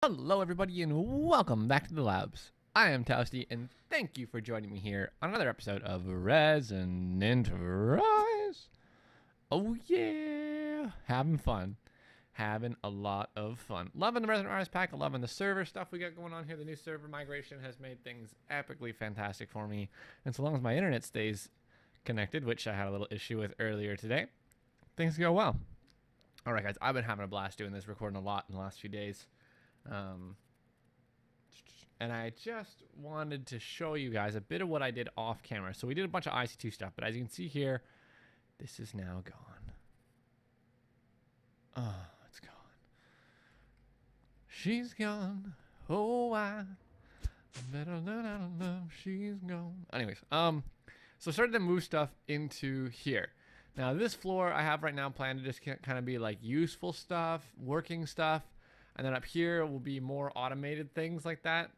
Hello everybody and welcome back to the labs. I am Toasty and thank you for joining me here on another episode of ResonantRise. Oh yeah, having fun. Having a lot of fun. Loving the ResonantRise pack, loving the server stuff we got going on here. The new server migration has made things epically fantastic for me. And so long as my internet stays connected, which I had a little issue with earlier today, things go well. Alright guys, I've been having a blast doing this, recording a lot in the last few days. And I just wanted to show you guys a bit of what I did off camera. So we did a bunch of AE2 stuff, but as you can see here, this is now gone. Oh, it's gone. She's gone. Oh, I better let out love. She's gone. Anyways, so started to move stuff into here. Now this floor I have right now planned to just kind of be like useful stuff, working stuff. And then up here will be more automated things like that.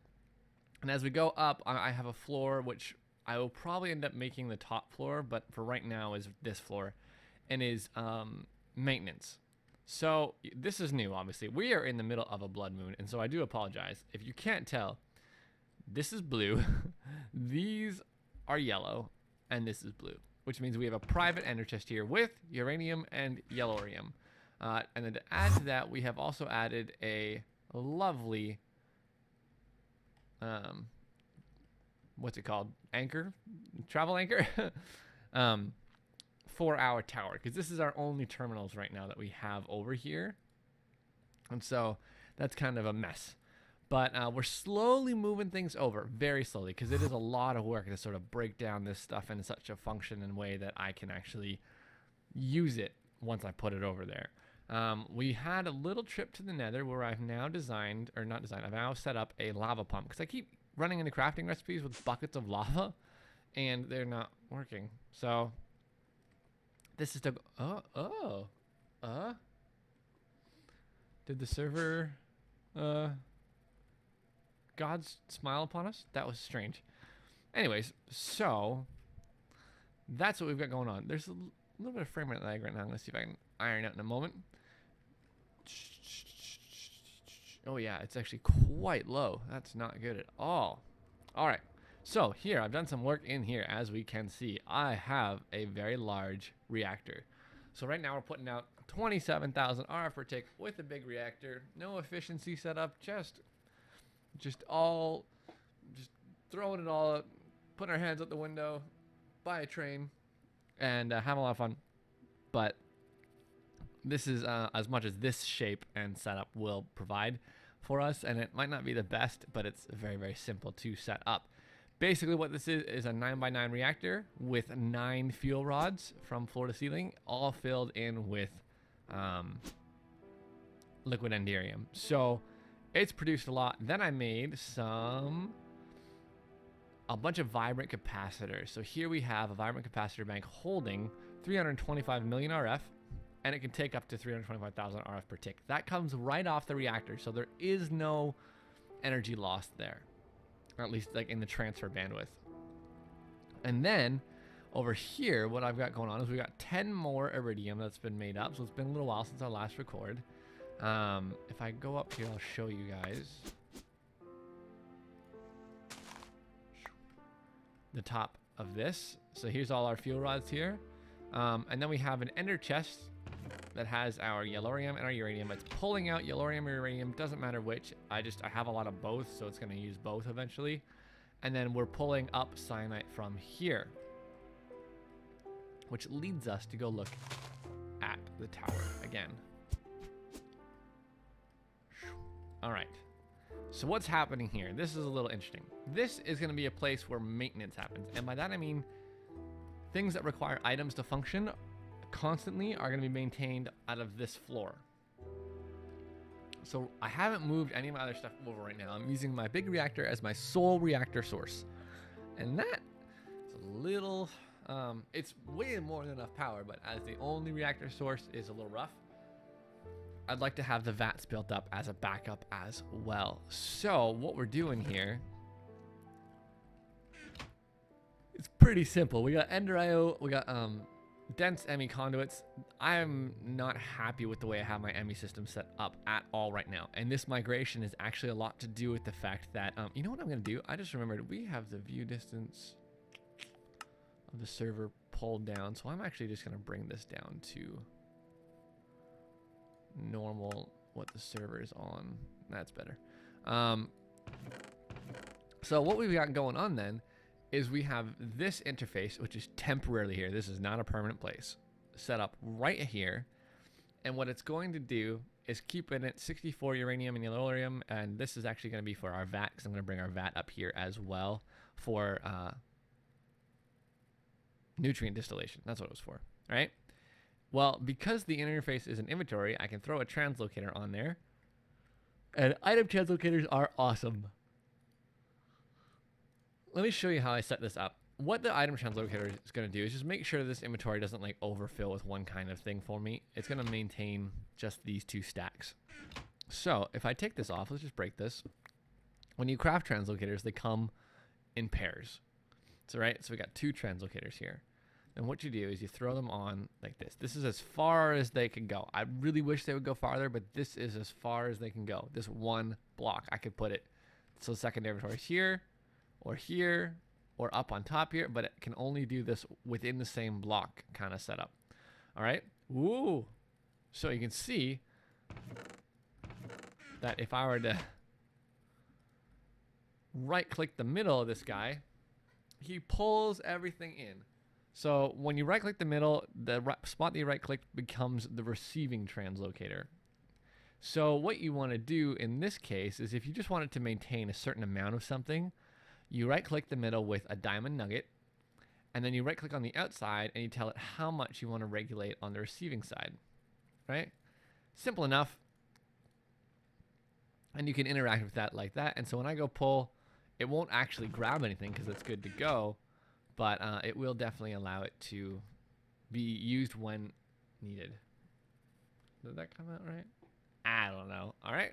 And as we go up, I have a floor, which I will probably end up making the top floor, but for right now is this floor, and is maintenance. So this is new, obviously. We are in the middle of a blood moon, and so I do apologize. If you can't tell, this is blue, these are yellow, and this is blue, which means we have a private ender chest here with uranium and yellorium. And then to add to that, we have also added a lovely, what's it called? Anchor? Travel anchor? For our tower. Because this is our only terminals right now that we have over here. And so that's kind of a mess. But we're slowly moving things over. Very slowly. Because it is a lot of work to sort of break down this stuff in such a function and way that I can actually use it once I put it over there. We had a little trip to the nether where I've now designed, or not designed, I've now set up a lava pump because I keep running into crafting recipes with buckets of lava and they're not working. So this is to, did the server, gods smile upon us? That was strange. Anyways, so that's what we've got going on. There's a little bit of frame rate lag right now. Let's see if I can iron out in a moment. Oh yeah, it's actually quite low. That's not good at all. All right, so here I've done some work in here. As we can see, I have a very large reactor. So right now we're putting out 27,000 RF per tick with a big reactor. No efficiency setup, just throwing it all up, putting our hands out the window, buy a train, and have a lot of fun. But this is as much as this shape and setup will provide for us, and it might not be the best, but it's very, very simple to set up. Basically what this is a 9x9 reactor with 9 fuel rods from floor to ceiling, all filled in with liquid enderium. So it's produced a lot. Then I made a bunch of vibrant capacitors. So here we have a vibrant capacitor bank holding 325 million RF, and it can take up to 325,000 RF per tick. That comes right off the reactor, so there is no energy lost there, or at least like in the transfer bandwidth. And then over here, what I've got going on is we've got 10 more iridium that's been made up. So it's been a little while since our last record. If I go up here, I'll show you guys the top of this. So here's all our fuel rods here. And then we have an ender chest that has our yellorium and our uranium. It's pulling out yellorium or uranium, doesn't matter which. I have a lot of both, so it's going to use both eventually. And then we're pulling up cyanite from here, which leads us to go look at the tower again. All right. So what's happening here? This is a little interesting. This is going to be a place where maintenance happens. And by that I mean things that require items to function constantly are going to be maintained out of this floor. So I haven't moved any of my other stuff over right now. I'm using my big reactor as my sole reactor source. And that is a little, it's way more than enough power, but as the only reactor source is a little rough. I'd like to have the vats built up as a backup as well. So what we're doing here, it's pretty simple. We got Ender IO, we got dense ME conduits. I'm not happy with the way I have my ME system set up at all right now. And this migration is actually a lot to do with the fact that, you know what I'm going to do? I just remembered we have the view distance of the server pulled down. So I'm actually just going to bring this down to normal, what the server is on. That's better. So what we've got going on then is we have this interface, which is temporarily here. This is not a permanent place, set up right here. And what it's going to do is keep it at 64 uranium and yellorium. And this is actually going to be for our VAT, because I'm going to bring our VAT up here as well for nutrient distillation. That's what it was for, right? Well, because the interface is an inventory, I can throw a translocator on there. And item translocators are awesome. Let me show you how I set this up. What the item translocator is going to do is just make sure this inventory doesn't like overfill with one kind of thing for me. It's going to maintain just these two stacks. So if I take this off, let's just break this. When you craft translocators, they come in pairs. So right, so we got two translocators here. And what you do is you throw them on like this. This is as far as they can go. I really wish they would go farther, but this is as far as they can go. This one block, I could put it. So secondary inventory here, or up on top here, but it can only do this within the same block kind of setup. All right. Ooh. So you can see that if I were to right click the middle of this guy, he pulls everything in. So when you right click the middle, the spot that you right click becomes the receiving translocator. So what you want to do in this case is if you just wanted to maintain a certain amount of something, you right click the middle with a diamond nugget, and then you right click on the outside and you tell it how much you want to regulate on the receiving side, right? Simple enough. And you can interact with that like that. And so when I go pull, it won't actually grab anything because it's good to go, but it will definitely allow it to be used when needed. Did that come out right? I don't know. All right.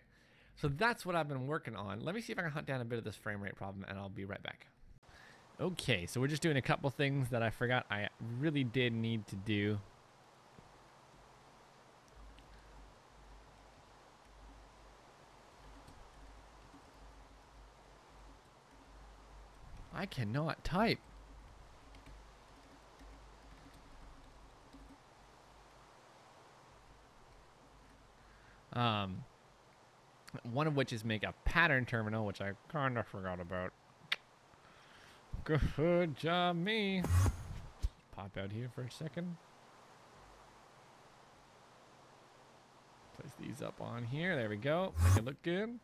So that's what I've been working on. Let me see if I can hunt down a bit of this frame rate problem, and I'll be right back. Okay, so we're just doing a couple things that I forgot I really did need to do. I cannot type. One of which is make a pattern terminal, which I kind of forgot about. Good job, me. Pop out here for a second. Place these up on here. There we go. Make it look good.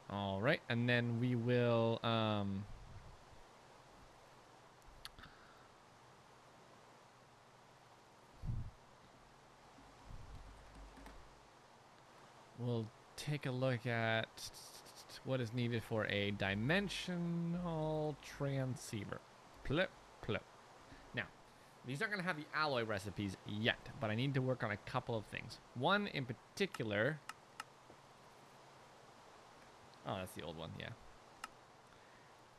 All right, and then we will we'll take a look at what is needed for a dimensional transceiver. Plip, plip. Now, these aren't going to have the alloy recipes yet, but I need to work on a couple of things. One in particular. Oh, that's the old one, yeah.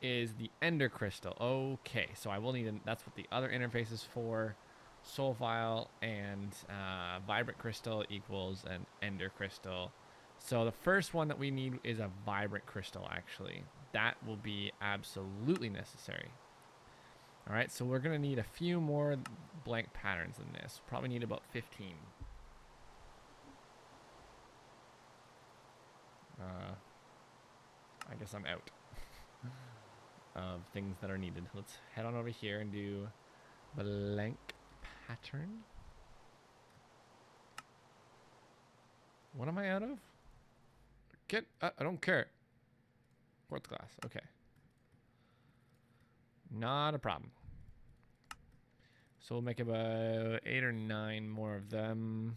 Is the ender crystal. Okay, so I will need, that's what the other interface is for. Soul file and vibrant crystal equals an ender crystal. So the first one that we need is a vibrant crystal, actually. That will be absolutely necessary. All right, so we're going to need a few more blank patterns than this. Probably need about 15. I guess I'm out of things that are needed. Let's head on over here and do blank pattern. What am I out of? I don't care. Fourth class. Okay. Not a problem. So we'll make about 8 or 9 more of them.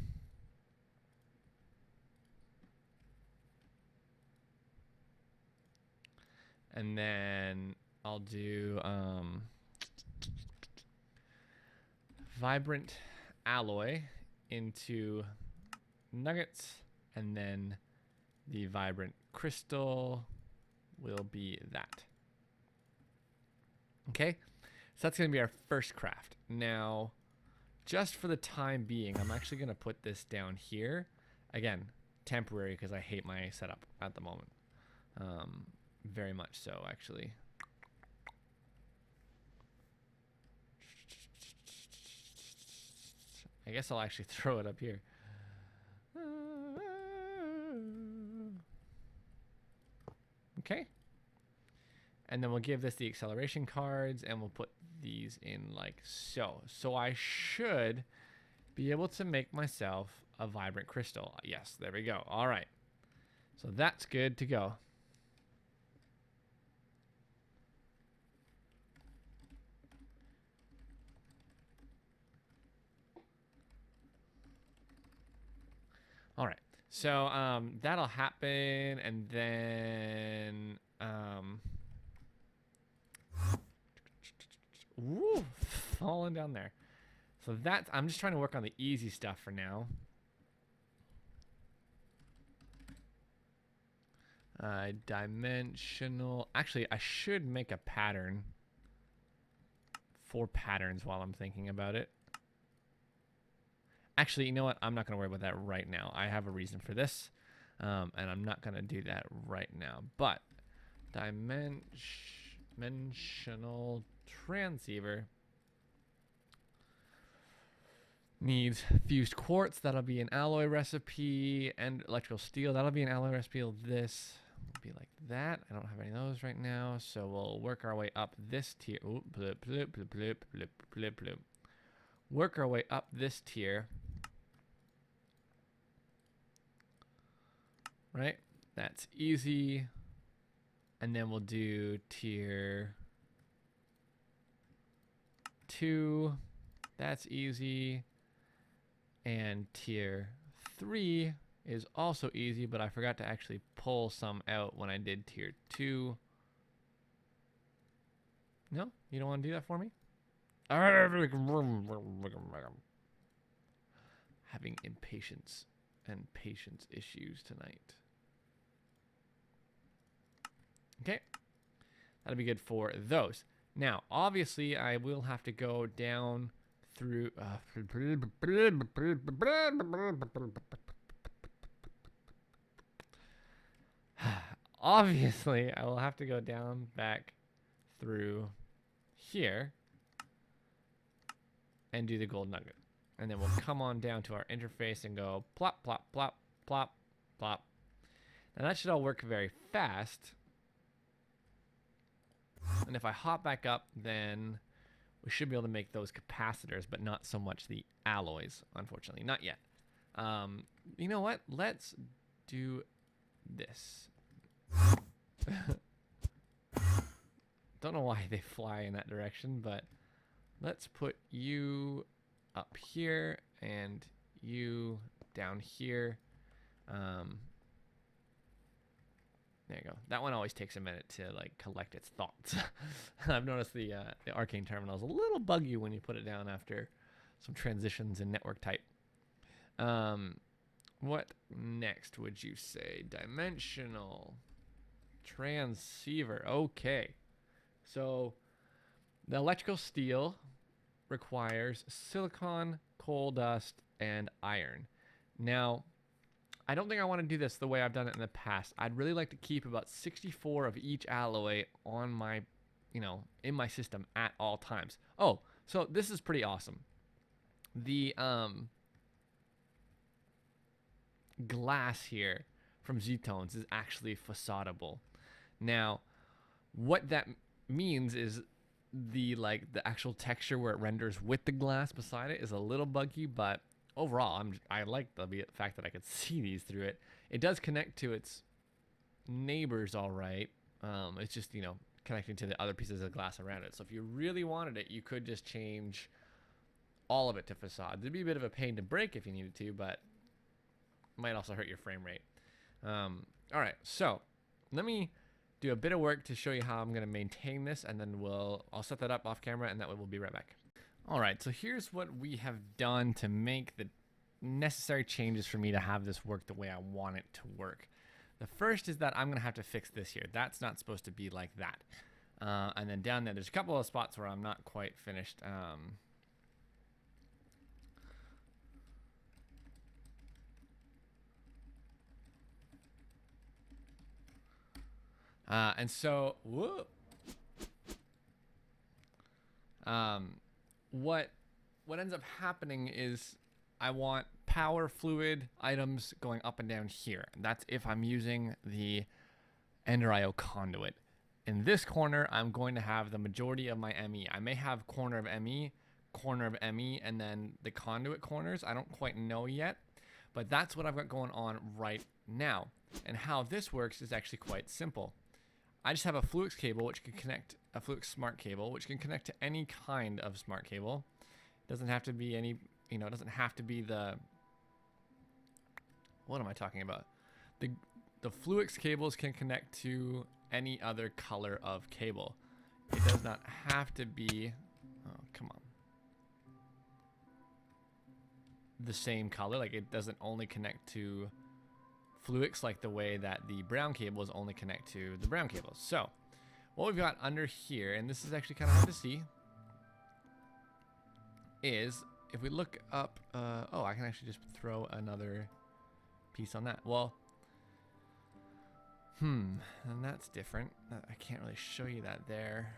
And then I'll do vibrant alloy into nuggets, and then the vibrant crystal will be that. Okay, so that's going to be our first craft. Now, just for the time being, I'm actually going to put this down here. Again, temporary because I hate my setup at the moment. Very much so, actually. I guess I'll actually throw it up here. Okay. And then we'll give this the acceleration cards, and we'll put these in like so. So I should be able to make myself a vibrant crystal. Yes, there we go. All right. So that's good to go. All right. So that'll happen, and then ooh, falling down there. So that's, I'm just trying to work on the easy stuff for now. Dimensional. Actually, I should make a pattern for patterns while I'm thinking about it. Actually, you know what? I'm not going to worry about that right now. I have a reason for this, and I'm not going to do that right now. But dimensional transceiver needs fused quartz. That'll be an alloy recipe, and electrical steel. That'll be an alloy recipe. This will be like that. I don't have any of those right now, so we'll work our way up this tier. Ooh, bloop, bloop, bloop, bloop, bloop, bloop, bloop. Work our way up this tier. Right? That's easy. And then we'll do tier 2. That's easy. And tier 3 is also easy, but I forgot to actually pull some out when I did tier 2. No? You don't want to do that for me? Having impatience and patience issues tonight. Okay, that'll be good for those. Now, obviously, I will have to go down through. Obviously, I will have to go down back through here and do the gold nugget. And then we'll come on down to our interface and go plop, plop, plop, plop, plop. Now that should all work very fast. And if I hop back up, then we should be able to make those capacitors, but not so much the alloys, unfortunately. Not yet. You know what? Let's do this. Don't know why they fly in that direction, but let's put you up here and you down here. There you go. That one always takes a minute to like collect its thoughts. I've noticed the arcane terminal is a little buggy when you put it down after some transitions in network type. What next would you say? Dimensional transceiver. Okay. So the electrical steel requires silicon, coal dust, and iron. Now, I don't think I want to do this the way I've done it in the past. I'd really like to keep about 64 of each alloy on my, in my system at all times. Oh, so this is pretty awesome. The glass here from Z-Tones is actually facadeable. Now, what that means is the actual texture where it renders with the glass beside it is a little buggy, but overall, I like the fact that I could see these through it. It does connect to its neighbors all right. It's just, connecting to the other pieces of glass around it. So if you really wanted it, you could just change all of it to facade. It'd be a bit of a pain to break if you needed to, but might also hurt your frame rate. All right, so let me do a bit of work to show you how I'm going to maintain this, and then I'll set that up off camera, and that way we'll be right back. All right, so here's what we have done to make the necessary changes for me to have this work the way I want it to work. The first is that I'm going to have to fix this here. That's not supposed to be like that. And then down there's a couple of spots where I'm not quite finished. And so, whoop. What ends up happening is I want power fluid items going up and down here. And that's if I'm using the Ender IO conduit. In this corner, I'm going to have the majority of my ME. I may have corner of ME, and then the conduit corners. I don't quite know yet, but that's what I've got going on right now. And how this works is actually quite simple. I just have a Flux cable, which can connect, a Flux smart cable, which can connect to any kind of smart cable. It doesn't have to be any, it doesn't have to be the, what am I talking about? The Flux cables can connect to any other color of cable. It does not have to be, oh, come on, the same color. Like, it doesn't only connect to Flux like the way that the brown cables only connect to the brown cables. So what we've got under here, and this is actually kind of hard to see, is if we look up, oh, I can actually just throw another piece on that. Well, and that's different. I can't really show you that there.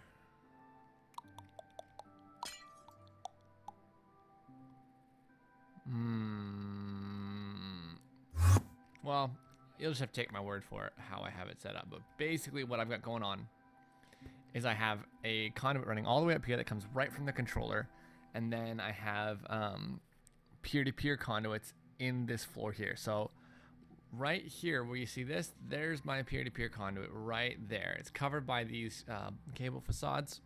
Well, you'll just have to take my word for it, how I have it set up. But basically what I've got going on is I have a conduit running all the way up here that comes right from the controller. And then I have peer-to-peer conduits in this floor here. So right here where you see this, there's my peer-to-peer conduit right there. It's covered by these cable facades.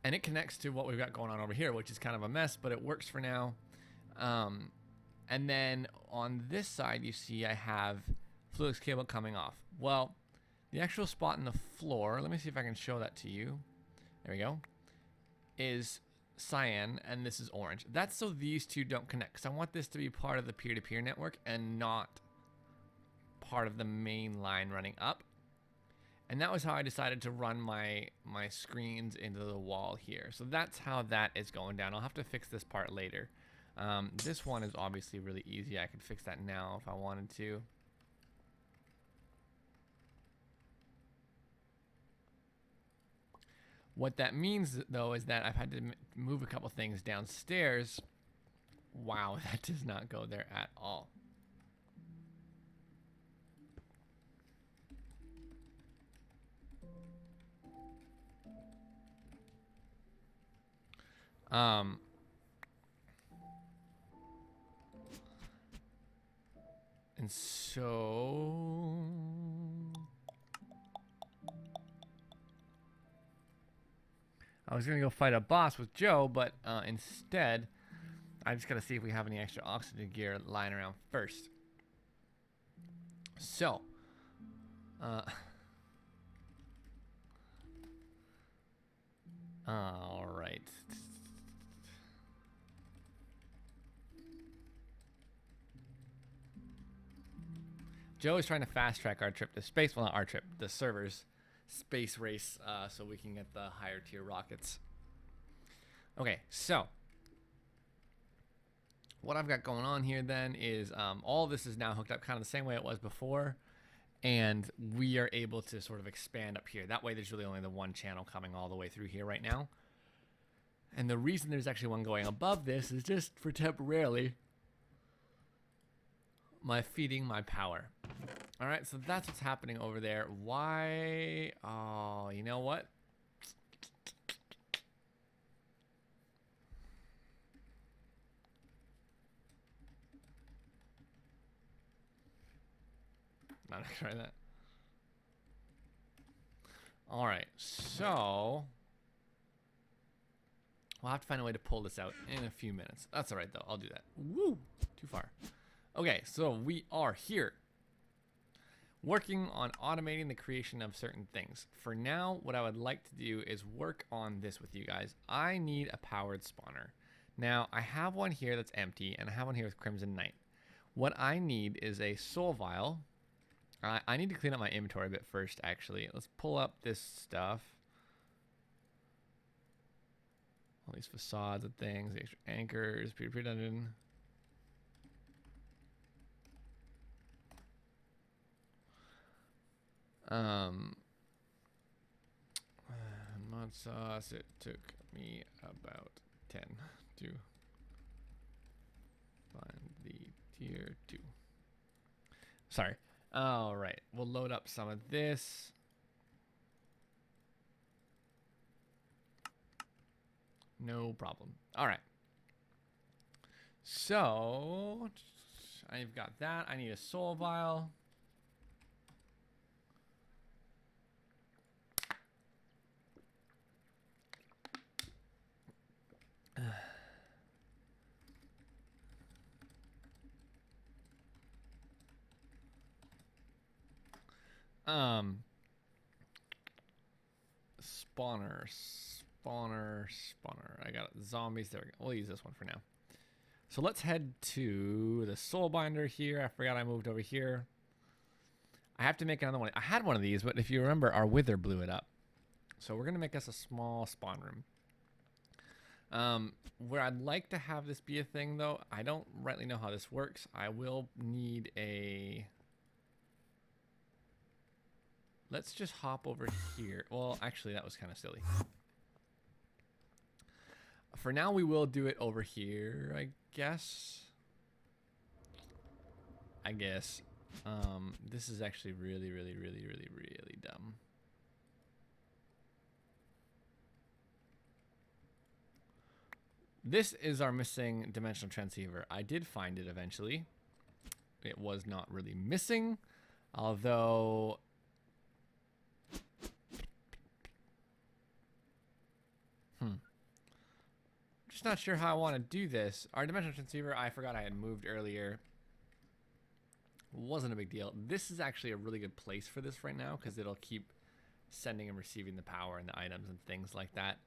And it connects to what we've got going on over here, which is kind of a mess, but it works for now. And then on this side, you see I have Flux cable coming off. Well, the actual spot in the floor, let me see if I can show that to you. There we go. Is cyan, and this is orange. That's so these two don't connect, because I want this to be part of the peer-to-peer network and not part of the main line running up. And that was how I decided to run my screens into the wall here. So that's how that is going down. I'll have to fix this part later. This one is obviously really easy. I could fix that now if I wanted to. What that means, though, is that I've had to move a couple things downstairs. Wow, that does not go there at all. And so I was gonna go fight a boss with Joe, but instead I just gotta see if we have any extra oxygen gear lying around first. So all right. Joe is trying to fast track our trip to space. Well, not our trip, the server's space race, so we can get the higher tier rockets. Okay, so what I've got going on here then is all this is now hooked up kind of the same way it was before, and we are able to sort of expand up here. That way there's really only the one channel coming all the way through here right now. And the reason there's actually one going above this is just for temporarily feeding my power. All right, so that's what's happening over there. Why? Oh, you know what? Not gonna try that. All right, so we'll have to find a way to pull this out in a few minutes. That's all right, though. I'll do that. Woo! Too far. Okay, so we are here working on automating the creation of certain things. For now, what I would like to do is work on this with you guys. I need a powered spawner. Now, I have one here that's empty, and I have one here with Crimson Knight. What I need is a soul vial, I need to clean up my inventory a bit first, actually. Let's pull up this stuff. All these facades and things, the extra anchors, PvP dungeon. Mod sauce, it took me about 10 to find the tier 2. Sorry. All right, we'll load up some of this. No problem. All right. So I've got that. I need a soul vial. Spawner. I got zombies. There we go. We'll use this one for now. So let's head to the soul binder here. I forgot I moved over here. I have to make another one. I had one of these, but if you remember, our wither blew it up. So we're going to make us a small spawn room. Where I'd like to have this be a thing, though, I don't rightly know how this works. I will need a... Let's just hop over here. Well, actually, that was kind of silly. For now, we will do it over here, I guess. This is actually really dumb. This is our missing dimensional transceiver. I did find it eventually. It was not really missing, although... Just not sure how I want to do this. Our dimensional transceiver, I forgot I had moved earlier. Wasn't a big deal. This is actually a really good place for this right now because it'll keep sending and receiving the power and the items and things like that.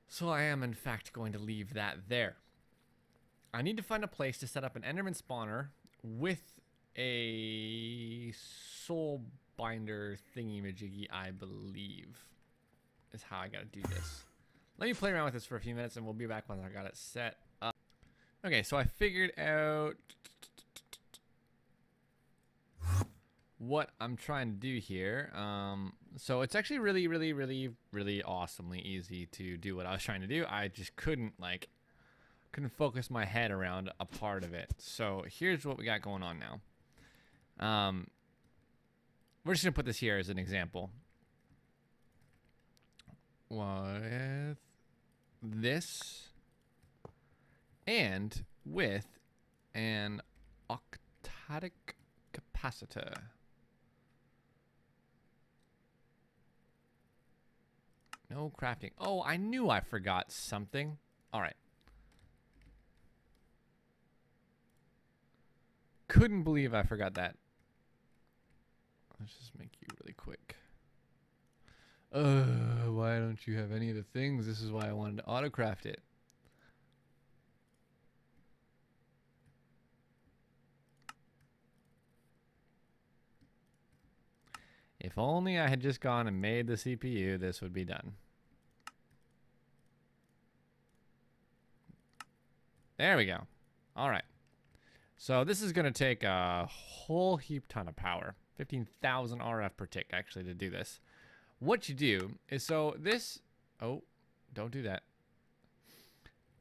So I am in fact going to leave that there. I need to find a place to set up an Enderman spawner with a soul binder thingy-majiggy, I believe, is how I gotta do this. Let me play around with this for a few minutes and we'll be back once I got it set up. Okay, so I figured out what I'm trying to do here. So it's actually really awesomely easy to do what I was trying to do. I just couldn't focus my head around a part of it. So here's what we got going on now. We're just gonna put this here as an example. With this and with an octadic capacitor. No crafting. Oh, I knew I forgot something. All right. Couldn't believe I forgot that. Let's just make you really quick. Why don't you have any of the things? This is why I wanted to autocraft it. If only I had just gone and made the CPU, this would be done. There we go. All right. So this is going to take a whole heap ton of power. 15,000 RF per tick, actually, to do this. What you do is, so this... Oh, don't do that.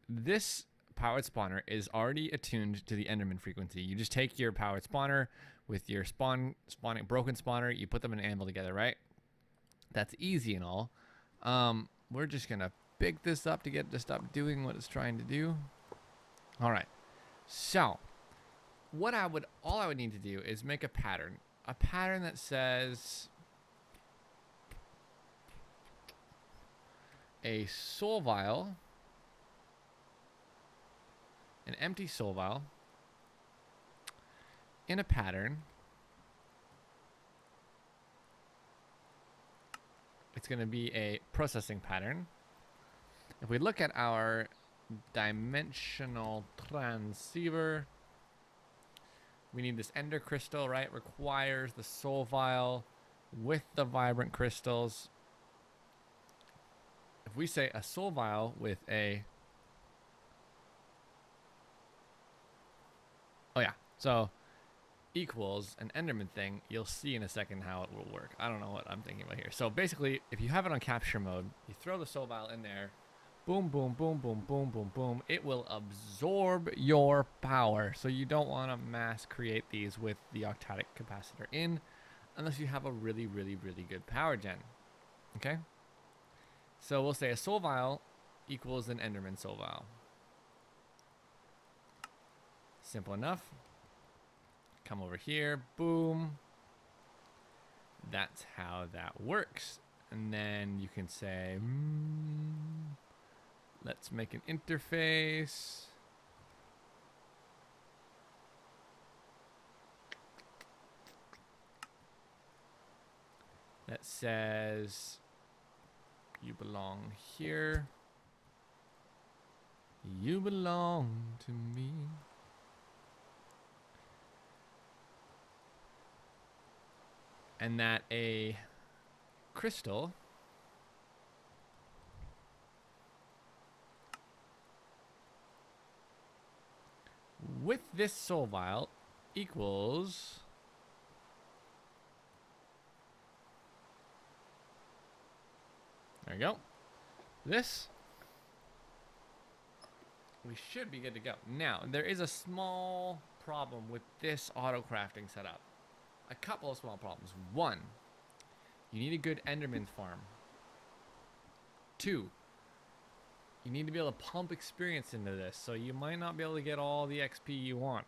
This powered spawner is already attuned to the Enderman frequency. You just take your powered spawner with your spawning broken spawner. You put them in an anvil together, right? That's easy and all. We're just going to pick this up to get it to stop doing what it's trying to do. All right. So, all I would need to do is make a pattern. A pattern that says... a soul vial, an empty soul vial, in a pattern. It's going to be a processing pattern. If we look at our dimensional transceiver, We need this ender crystal, right? Requires the soul vial with the vibrant crystals. If we say a soul vial with a... Oh yeah, so equals an enderman thing, you'll see in a second how it will work. I don't know what I'm thinking about here. So basically, if you have it on capture mode, you throw the soul vial in there, boom, boom, boom, boom, boom, boom, boom. It will absorb your power. So you don't want to mass create these with the octadic capacitor in unless you have a really, really, really good power gen. Okay? So we'll say a soul vial equals an enderman soul vial. Simple enough. Come over here, boom. That's how that works. And then you can say, let's make an interface. That says, you belong here. You belong to me. And that a crystal with this soul vial equals there you go. This we should be good to go. Now, there is a small problem with this auto crafting setup. A couple of small problems. One, you need a good Enderman farm. Two, you need to be able to pump experience into this, so you might not be able to get all the XP you want.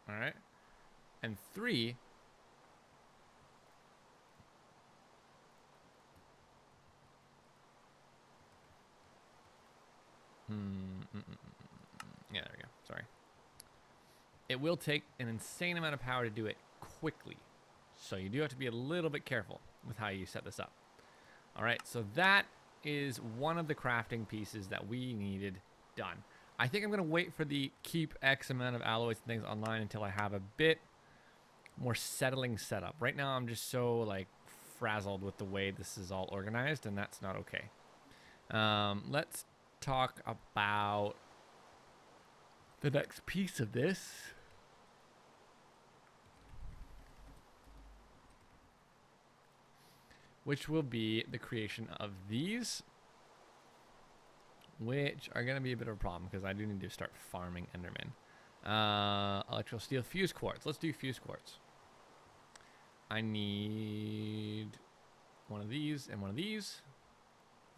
Alright? And three, yeah, there we go. Sorry. It will take an insane amount of power to do it quickly. So you do have to be a little bit careful with how you set this up. All right, so that is one of the crafting pieces that we needed done. I think I'm going to wait for the keep X amount of alloys and things online until I have a bit more settling setup. Right now I'm just so like frazzled with the way this is all organized, and that's not okay. Let's talk about the next piece of this. Which will be the creation of these, which are going to be a bit of a problem because I do need to start farming Enderman. Electrical steel fuse quartz. Let's do fuse quartz. I need one of these and one of these.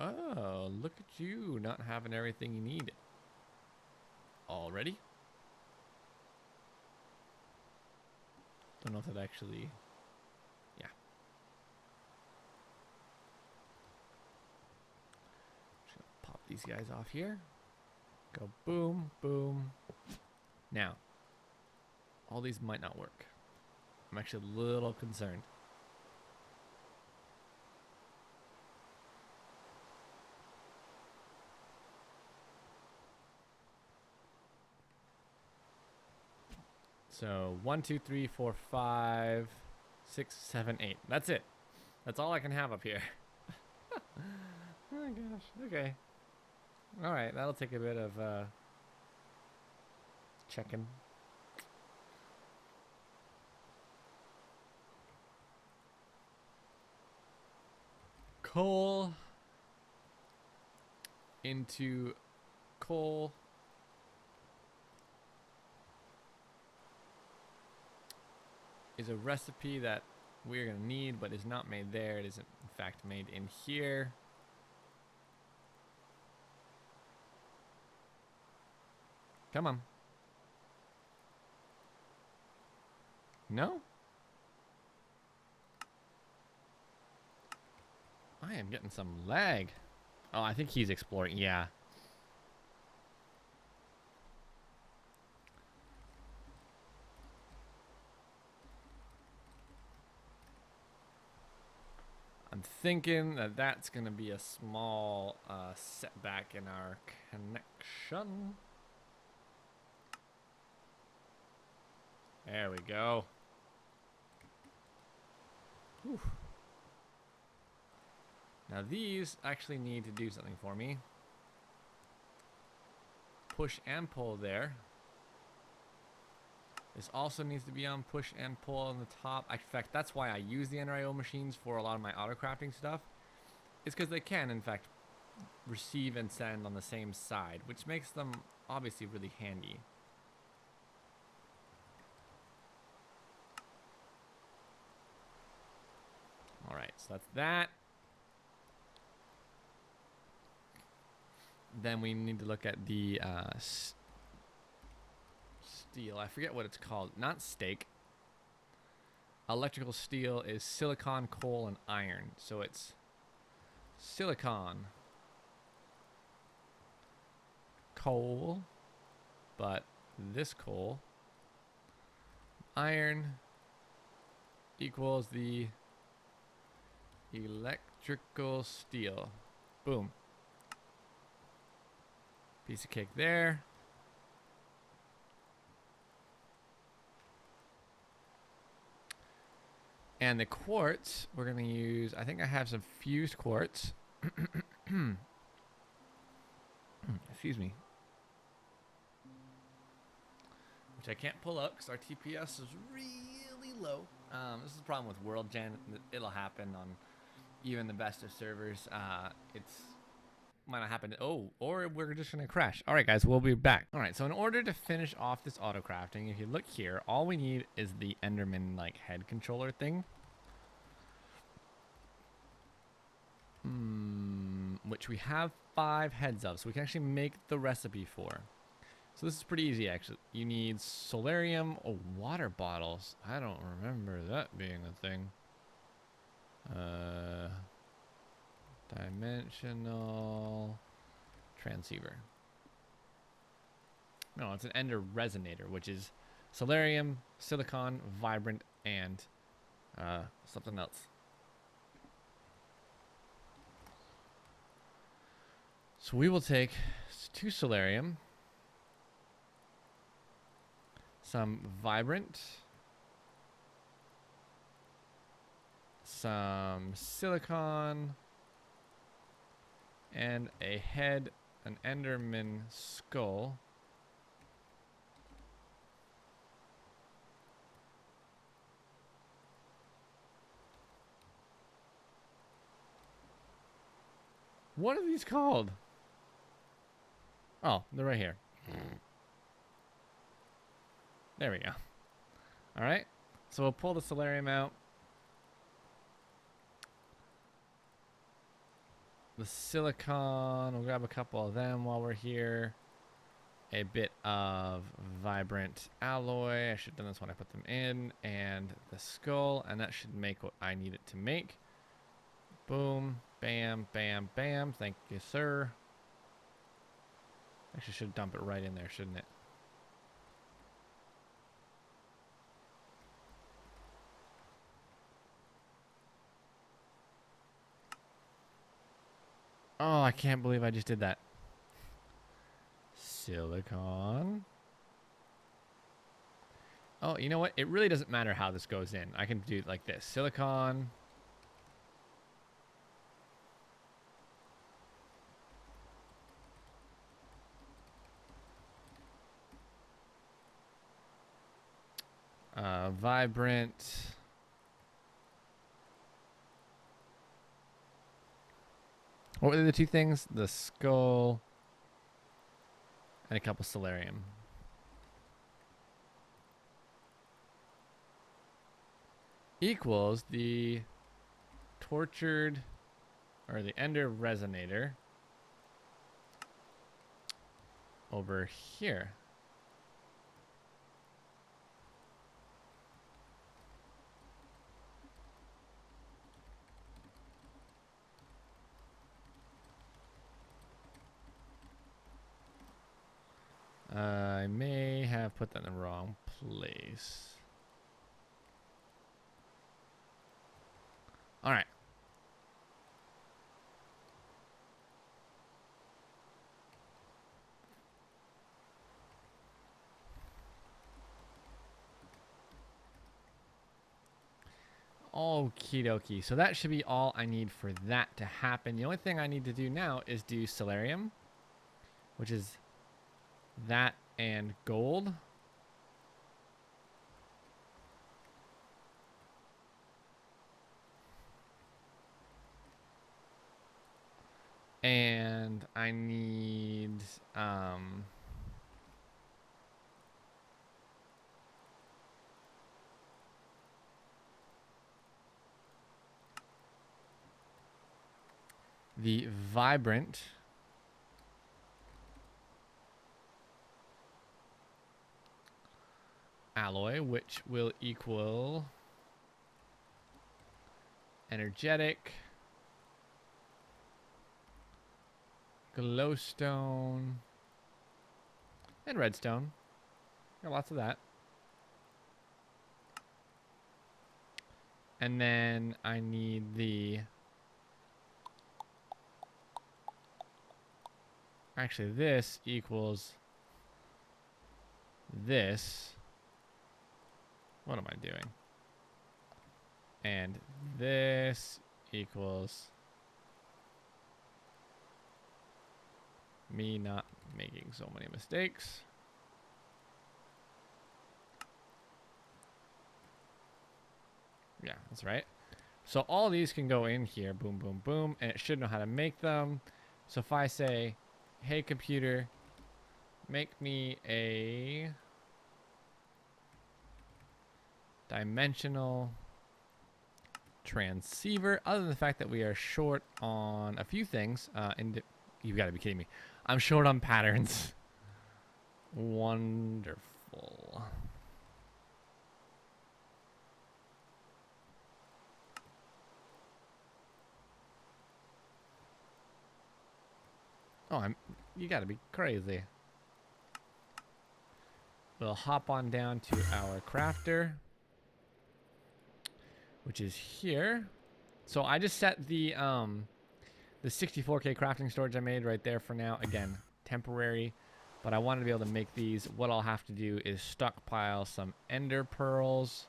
Oh, look at you not having everything you need already. Don't know if that actually... yeah. Just gonna pop these guys off here. Go boom, boom. Now, all these might not work. I'm actually a little concerned. So 1, 2, 3, 4, 5, 6, 7, 8. That's it. That's all I can have up here. Oh my gosh. Okay. All right. That'll take a bit of checking. Coal into coal. Is a recipe that we're going to need, but is not made there. It is in fact made in here. Come on. No? I am getting some lag. Oh, I think he's exploring. Yeah. I'm thinking that that's going to be a small setback in our connection. There we go. Whew. Now these actually need to do something for me. Push and pull there. This also needs to be on push and pull on the top. In fact, that's why I use the NRIO machines for a lot of my auto crafting stuff. It's because they can, in fact, receive and send on the same side, which makes them obviously really handy. Alright, so that's that. Then we need to look at the steel. I forget what it's called. Not steak. Electrical steel is silicon, coal, and iron. So it's silicon, coal, but this coal, iron equals the electrical steel. Boom. Piece of cake there. And the quartz, we're going to use, I think I have some fused quartz. Excuse me. Which I can't pull up because our TPS is really low. This is the problem with World Gen. It'll happen on even the best of servers. It's might not happen. Oh, or we're just gonna crash. All right, guys, we'll be back. All right, so in order to finish off this auto crafting, if you look here, all we need is the Enderman like head controller thing, which we have 5 heads of, so we can actually make the recipe for. So this is pretty easy, actually. You need solarium or water bottles. I don't remember that being a thing. Dimensional transceiver. No, it's an ender resonator, which is solarium, silicon, vibrant, and something else. So we will take 2 solarium, some vibrant, some silicon, and a head, an Enderman skull. What are these called? Oh, they're right here. There we go. All right. So we'll pull the solarium out. The silicon, we'll grab a couple of them while we're here. A bit of vibrant alloy. I should have done this when I put them in. And the skull, and that should make what I need it to make. Boom, bam, bam, bam. Thank you, sir. Actually, should dump it right in there, shouldn't it? Oh, I can't believe I just did that. Silicon. Oh, you know what? It really doesn't matter how this goes in. I can do it like this. Silicon. Vibrant. What were the 2 things? The skull and a couple solarium. Equals the tortured, or the ender resonator over here. I may have put that in the wrong place. All right. Okie dokie. So that should be all I need for that to happen. The only thing I need to do now is do Solarium, which is that and gold. And I need the vibrant alloy, which will equal energetic, glowstone, and redstone. Got lots of that. And then I need the... Actually, this equals this. What am I doing? And this equals me not making so many mistakes. Yeah, that's right. So all these can go in here, boom, boom, boom, and it should know how to make them. So if I say, hey computer, make me a dimensional transceiver, other than the fact that we are short on a few things, you've got to be kidding me. I'm short on patterns. Wonderful. Oh, you gotta be crazy. We'll hop on down to our crafter, which is here. So I just set the 64K crafting storage I made right there for now. Again, temporary, but I wanted to be able to make these. What I'll have to do is stockpile some ender pearls,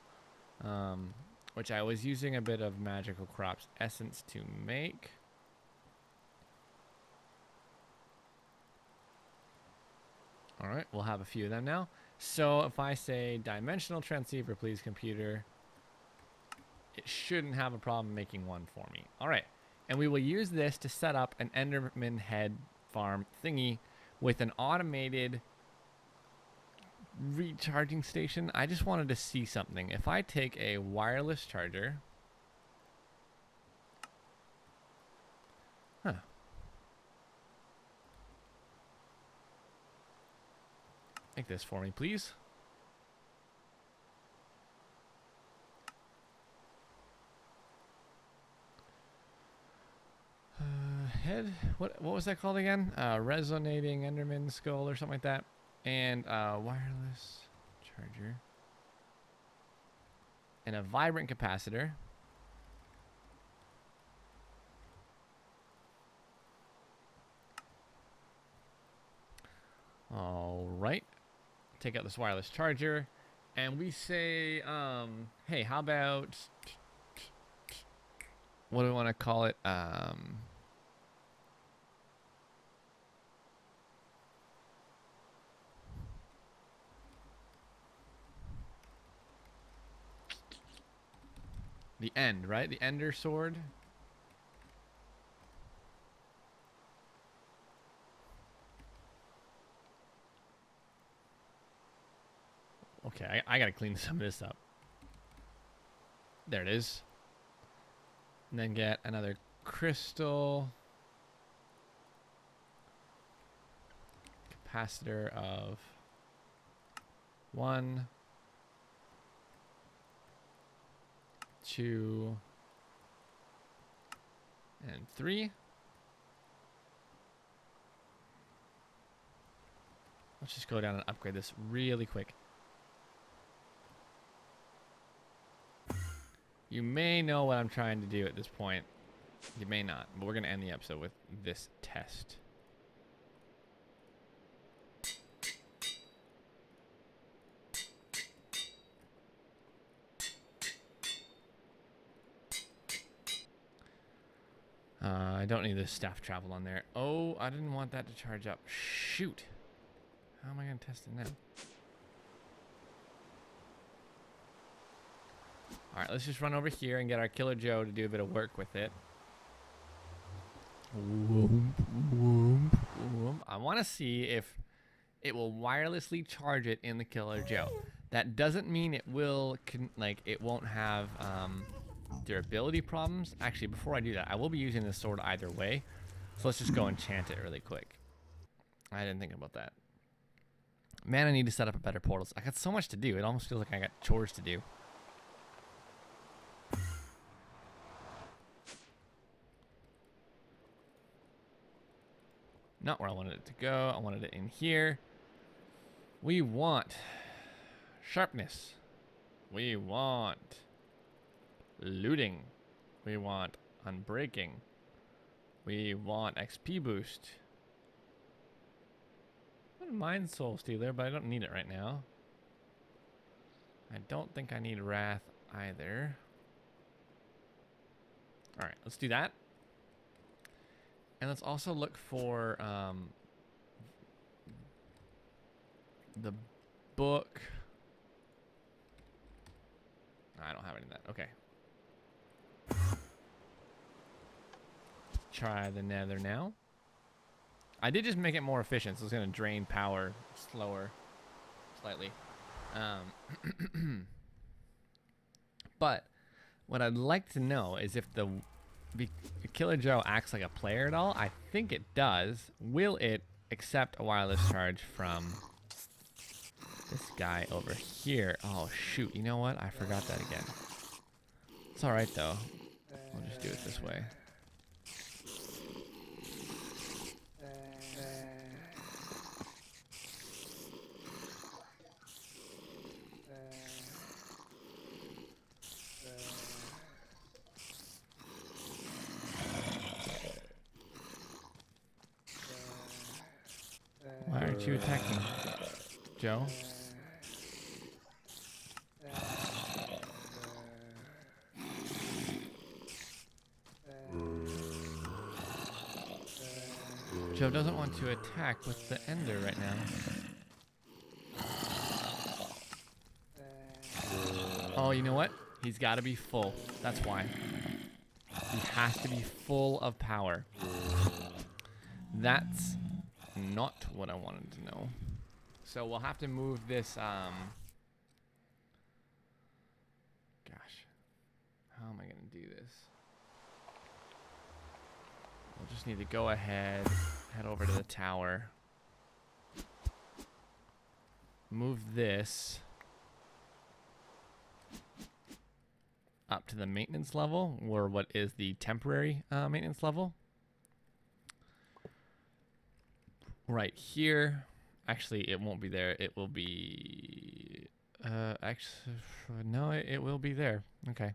which I was using a bit of magical crops essence to make. All right, we'll have a few of them now. So if I say dimensional transceiver, please computer, it shouldn't have a problem making one for me. All right, and we will use this to set up an Enderman head farm thingy with an automated recharging station. I just wanted to see something. If I take a wireless charger, make this for me, please. Head, what was that called again? Resonating Enderman skull or something like that. And wireless charger. And a vibrant capacitor. All right. Take out this wireless charger, and we say, hey, how about, what do we want to call it? The end, right? The Ender sword. Okay, I gotta clean some of this up. There it is. And then get another crystal capacitor of 1, 2, and 3. Let's just go down and upgrade this really quick. You may know what I'm trying to do at this point. You may not, but we're going to end the episode with this test. I don't need this staff travel on there. Oh, I didn't want that to charge up. Shoot. How am I going to test it now? All right, let's just run over here and get our Killer Joe to do a bit of work with it. I want to see if it will wirelessly charge it in the Killer Joe. That doesn't mean it will, it won't have durability problems. Actually, before I do that, I will be using this sword either way. So let's just go enchant it really quick. I didn't think about that. Man, I need to set up a better portals. I got so much to do. It almost feels like I got chores to do. Not where I wanted it to go. I wanted it in here. We want sharpness. We want looting. We want unbreaking. We want XP boost. I don't mind Soul Stealer, but I don't need it right now. I don't think I need Wrath either. All right, let's do that. And let's also look for the book. I don't have any of that. Okay. Try the Nether now. I did just make it more efficient, so it's going to drain power slower, slightly. But what I'd like to know is if the Killer Joe acts like a player at all. I think it does. Will it accept a wireless charge from this guy over here? Oh, shoot. You know what? I forgot that again. It's all right, though. We'll just do it this way. Why aren't you attacking, Joe? Joe doesn't want to attack with the Ender right now. Oh, you know what? He's got to be full. That's why. He has to be full of power. That's not what I wanted to know. So we'll have to move this, gosh. How am I going to do this? We'll just need to go ahead, head over to the tower. Move this up to the maintenance level, or what is the temporary maintenance level. Right here. Actually, it won't be there. It will be... actually, no, it will be there. Okay.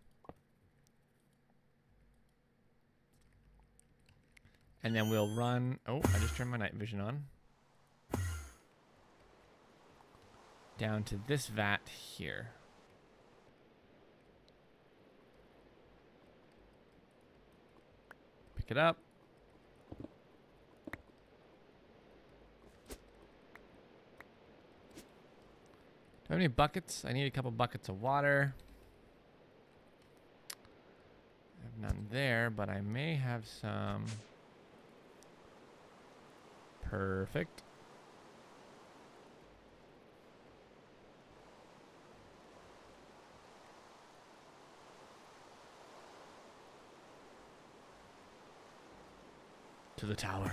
And then we'll run... Oh, I just turned my night vision on. Down to this vat here. Pick it up. Do I have any buckets? I need a couple buckets of water. I have none there, but I may have some. Perfect. To the tower.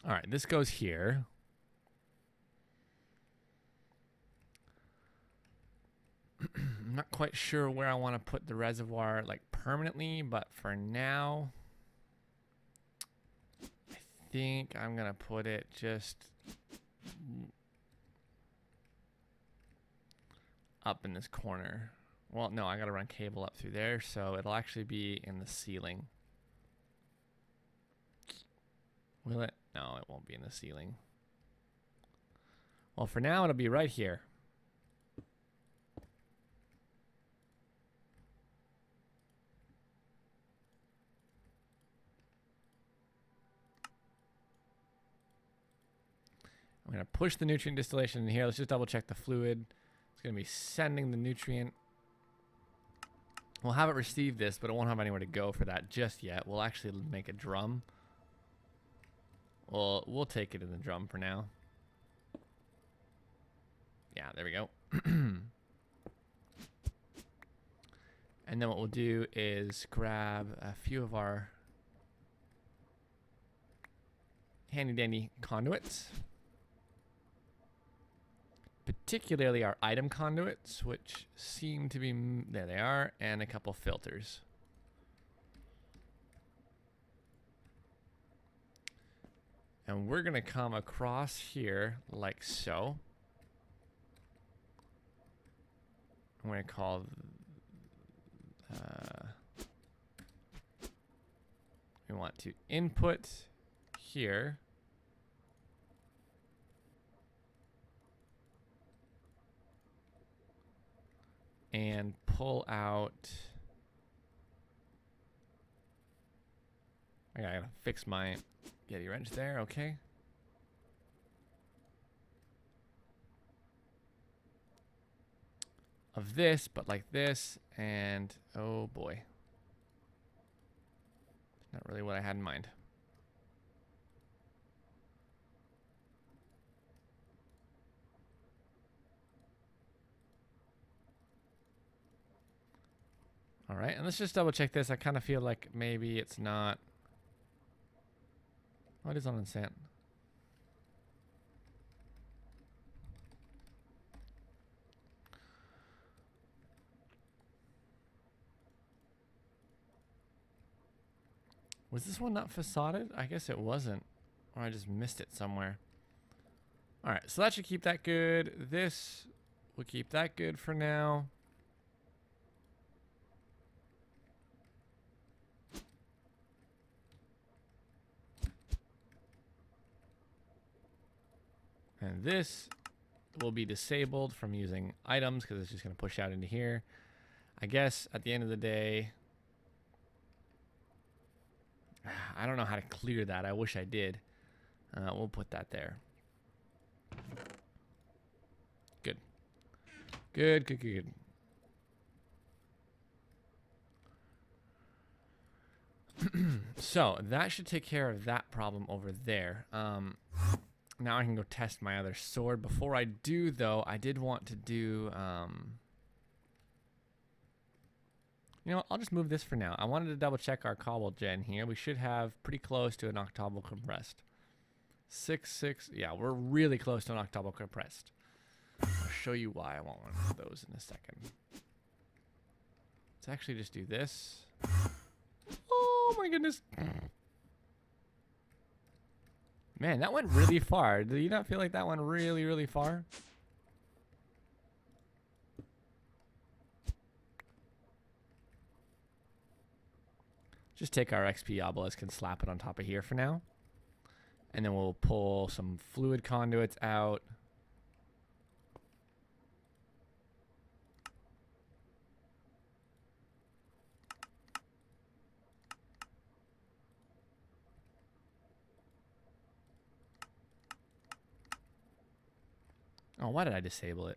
All right, this goes here. I'm not quite sure where I want to put the reservoir, like, permanently, but for now, I think I'm going to put it just up in this corner. Well, no, I got to run cable up through there, so it'll actually be in the ceiling. Will it? No, it won't be in the ceiling. Well, for now, it'll be right here. I'm going to push the nutrient distillation in here. Let's just double check the fluid. It's going to be sending the nutrient. We'll have it receive this, but it won't have anywhere to go for that just yet. We'll actually make a drum. We'll take it in the drum for now. Yeah, there we go. And then what we'll do is grab a few of our handy dandy conduits, particularly our item conduits, which seem to be, there they are, and a couple filters. And we're gonna come across here like so. I'm gonna call we want to input here and pull out. I gotta fix my Yeti wrench there. Okay. Of this, but like this, and oh boy, not really what I had in mind. All right, and let's just double check this. I kind of feel like maybe it's not. Oh, it is on Enchant. Was this one not facaded? I guess it wasn't. Or I just missed it somewhere. Alright, so that should keep that good. This will keep that good for now. And this will be disabled from using items because it's just going to push out into here. I guess at the end of the day, I don't know how to clear that. I wish I did. We'll put that there. Good. Good, good, good, good. So that should take care of that problem over there. Now I can go test my other sword. Before I do, though, I did want to do... you know, I'll just move this for now. I wanted to double check our cobble gen here. We should have pretty close to an octavo compressed. 6. Yeah, we're really close to an octavo compressed. I'll show you why I want one of those in a second. Let's actually just do this. Oh my goodness. Man, that went really far. Do you not feel like that went really, really far? Just take our XP obelisk and slap it on top of here for now. And then we'll pull some fluid conduits out. Oh, why did I disable it?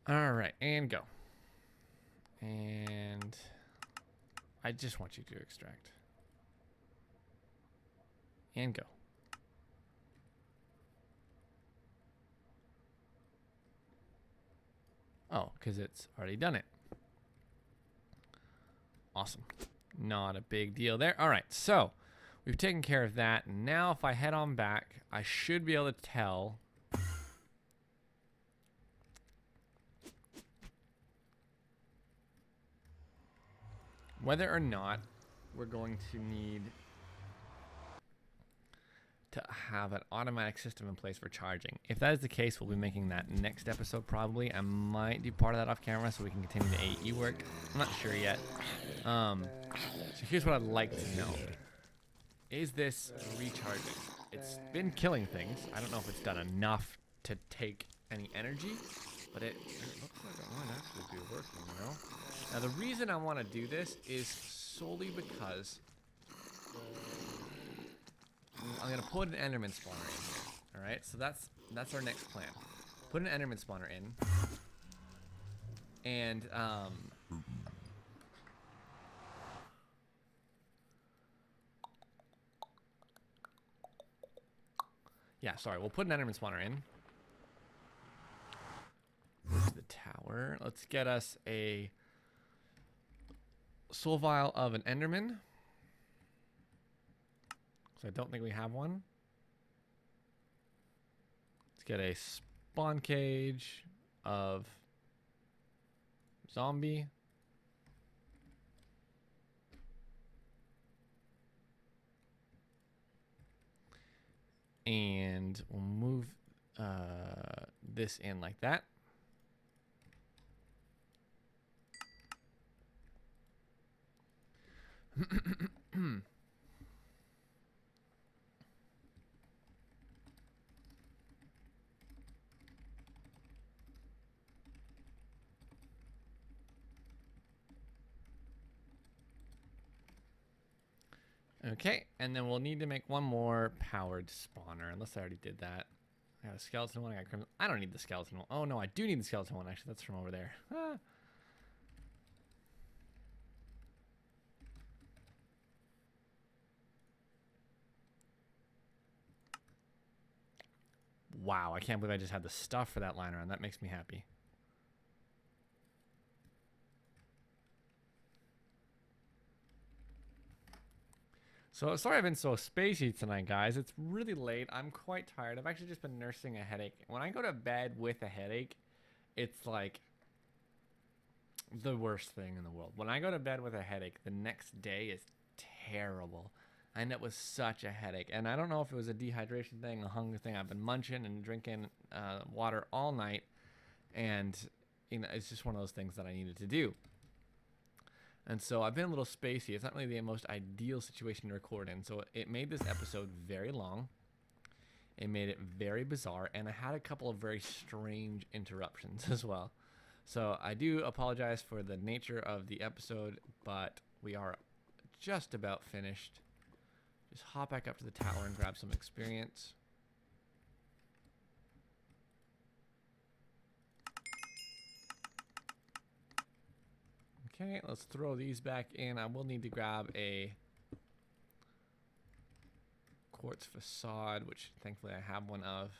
All right, and go. And I just want you to extract. And go. Oh, because it's already done it. Awesome. Not a big deal there. All right, so we've taken care of that. Now if I head on back, I should be able to tell whether or not we're going to need to have an automatic system in place for charging. If that is the case, we'll be making that next episode probably. I might do part of that off camera so we can continue the AE work. I'm not sure yet. So here's what I'd like to know. Is this recharging? It's been killing things. I don't know if it's done enough to take any energy, but it looks like it might actually be working, you know? Now the reason I want to do this is solely because I'm gonna put an Enderman spawner in here. All right, so that's our next plan. Put an Enderman spawner in, and yeah, sorry, we'll put an Enderman spawner in. Move to the tower. Let's get us a soul vial of an Enderman. So I don't think we have one. Let's get a spawn cage of zombie. And we'll move this in like that. Okay, and then we'll need to make one more powered spawner, unless I already did that. I got a skeleton one, I got crimson. I don't need the skeleton one. Oh no, I do need the skeleton one, actually. That's from over there. Ah. Wow, I can't believe I just had the stuff for that line around. That makes me happy. So sorry I've been so spacey tonight, guys. It's really late. I'm quite tired. I've actually just been nursing a headache. When I go to bed with a headache, it's like the worst thing in the world. When I go to bed with a headache, the next day is terrible. I end up with such a headache. And I don't know if it was a dehydration thing, a hunger thing. I've been munching and drinking water all night. And you know, it's just one of those things that I needed to do. And so I've been a little spacey. It's not really the most ideal situation to record in. So it made this episode very long. It made it very bizarre. And I had a couple of very strange interruptions as well. So I do apologize for the nature of the episode, but we are just about finished. Just hop back up to the tower and grab some experience. Okay, let's throw these back in. I will need to grab a quartz facade, which thankfully I have one of.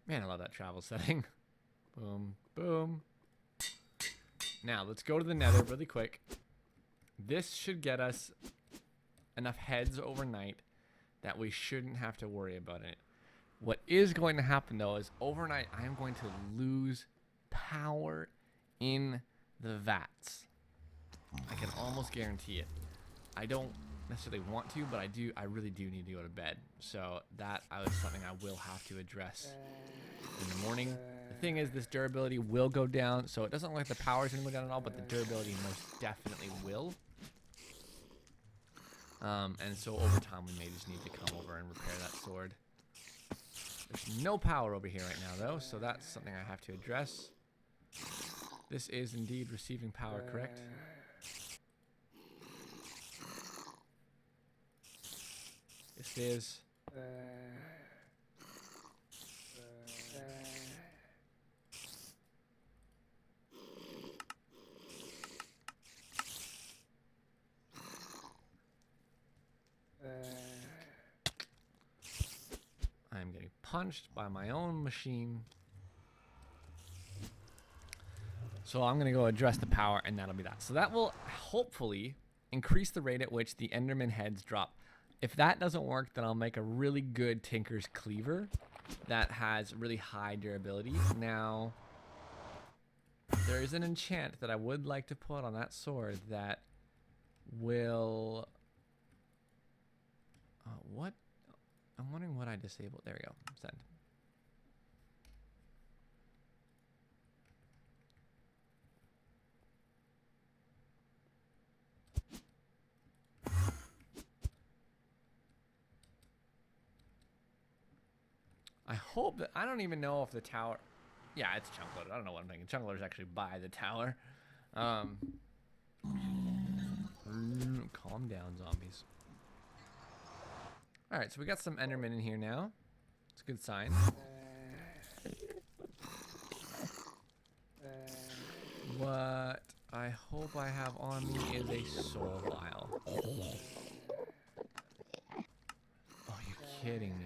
Man, I love that travel setting. Boom, boom. Now, let's go to the nether really quick. This should get us enough heads overnight that we shouldn't have to worry about it. What is going to happen, though, is overnight I am going to lose power in the vats. I can almost guarantee it. I don't necessarily want to, but I really do need to go to bed. So that is something I will have to address in the morning. The thing is, this durability will go down, so it doesn't look like the power is going to go down at all, but the durability most definitely will. And so over time, we may just need to come over and repair that sword. There's no power over here right now, though, so that's something I have to address. This is indeed receiving power, correct? This is. I'm getting punched by my own machine. So I'm going to go address the power, and that'll be that. So that will hopefully increase the rate at which the Enderman heads drop. If that doesn't work, then I'll make a really good Tinker's Cleaver that has really high durability. Now, there is an enchant that I would like to put on that sword that will... what? I'm wondering what I disabled. There we go. Send. I hope that, I don't even know if the tower, yeah, it's chunk loaded. I don't know what I'm thinking. Chunk loader's actually by the tower. Calm down, zombies. All right, so we got some Endermen in here now. It's a good sign. What I hope I have on me is a soul vial. Oh, you're kidding me.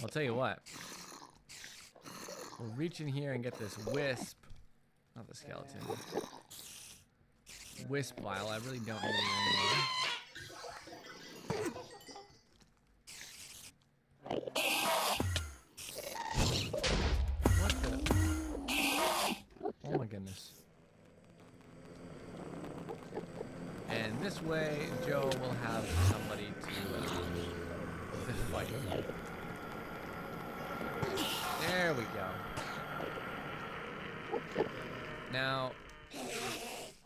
I'll tell you what. We'll reach in here and get this wisp. Not the skeleton. Wisp vial. I really don't need it anymore. What the? Oh my goodness. And this way, Joe will have somebody to fight. There we go. Now,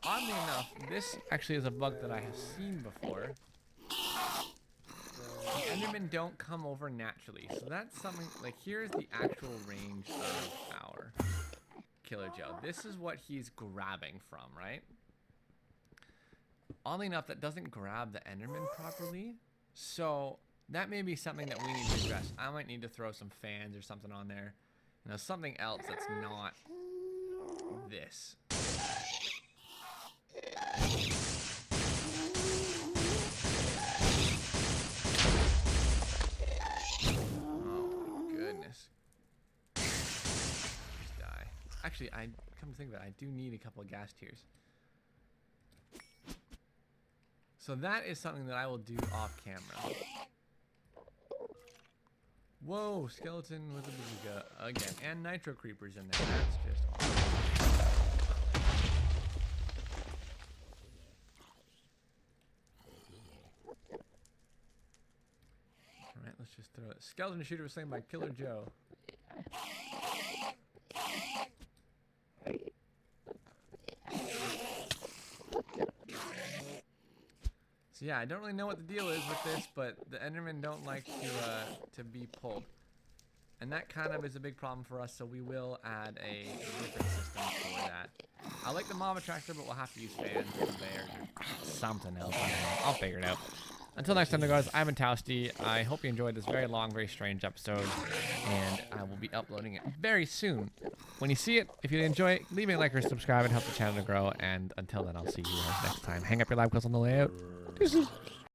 oddly enough, this actually is a bug that I have seen before. The Endermen don't come over naturally, so that's something, like, here's the actual range of our Killer Joe. This is what he's grabbing from, right? Oddly enough, that doesn't grab the Enderman properly, so that may be something that we need to address. I might need to throw some fans or something on there. You know, something else that's not this. Oh, goodness. Just die. Actually, I come to think of it, I do need a couple of gas tiers. So that is something that I will do off camera. Whoa, skeleton with a bazooka again, and nitro creepers in there. That's just awesome. All right, let's just throw it. Skeleton shooter was slain by Killer Joe. So yeah, I don't really know what the deal is with this, but the Endermen don't like to be pulled. And that kind of is a big problem for us, so we will add a different system for that. I like the mob attractor, but we'll have to use fans or conveyors or something else. I don't know. I'll figure it out. Until next time, guys, I've been Toasty. I hope you enjoyed this very long, very strange episode, and I will be uploading it very soon. When you see it, if you enjoy it, leave me a like or subscribe and help the channel to grow. And until then, I'll see you guys next time. Hang up your lab clothes on the layout. Deuces.